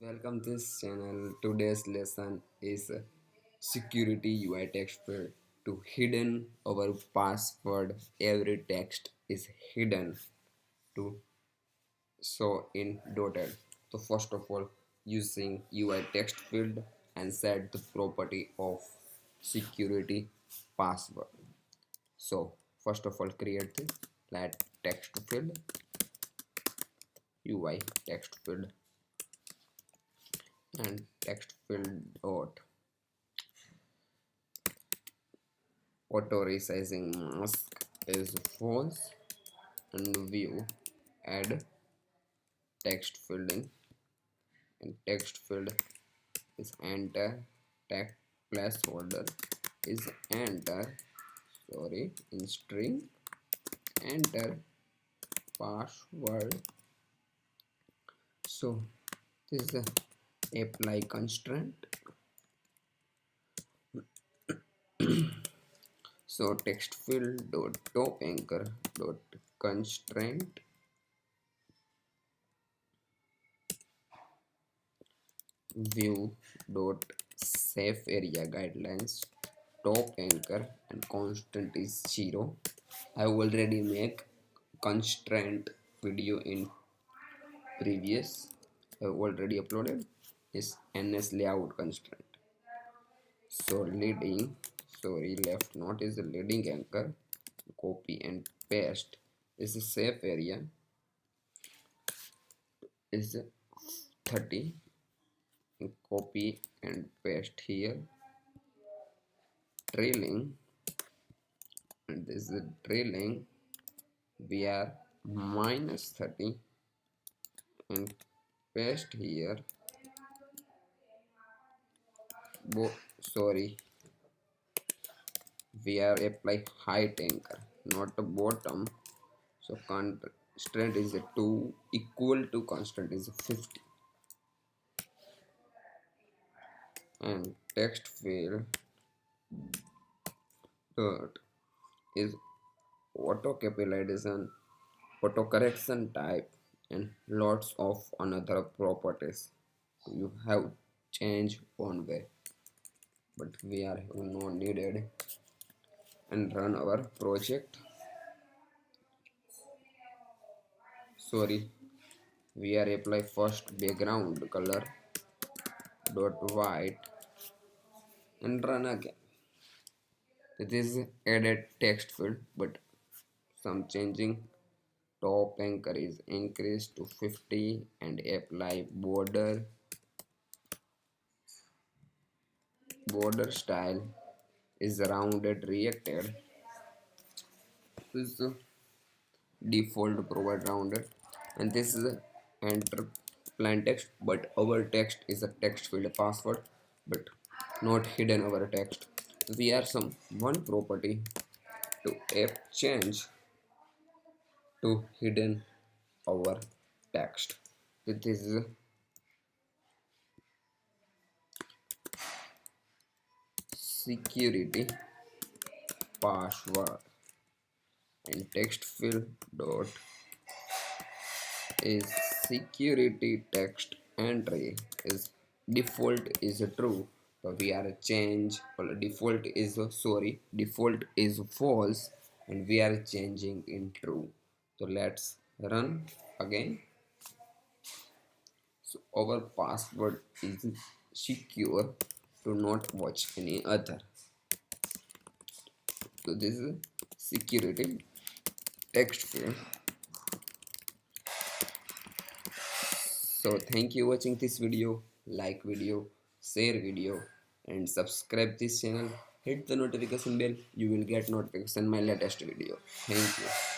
Welcome to this channel. Today's lesson is security UI text field. To hidden our password, every text is hidden to show in dotted. So first of all, using UI text field and set the property of security password. So first of all, create this let text field UI text field and text field dot auto resizing mask is false and view add text field in and text field is enter text placeholder is enter in string enter password. So this is a apply constraint. So text field dot top anchor dot constraint view dot safe area guidelines top anchor and constant is 0. I already make constraint video in previous. I already uploaded is ns layout constraint. So leading left node is the leading anchor, copy and paste is the safe area is 30, copy and paste here. Trailing, and this is the trailing we are -30 and paste here. We are apply height anchor, not the bottom. So constraint is a 2 equal to constant is 50 and text field dot is auto capitalization auto correction type and lots of another properties you have change one way, but we are not needed and run our project. We are apply first background color dot white and run again. It is added text field, but some changing. Top anchor is increased to 50 and apply border style is rounded reacted. This is the default provide rounded and this is a enter plain text, but our text is a text field password but not hidden our text. We are some one property to app change to hidden our text. This is security password and text field dot is security text entry is default is true, so we are change or default is false and we are changing in true. So let's run again. So our password is secure to not watch any other. So this is security text field. So thank you watching this video, like video, share video and subscribe this channel. Hit the notification bell, you will get notification my latest video. Thank you.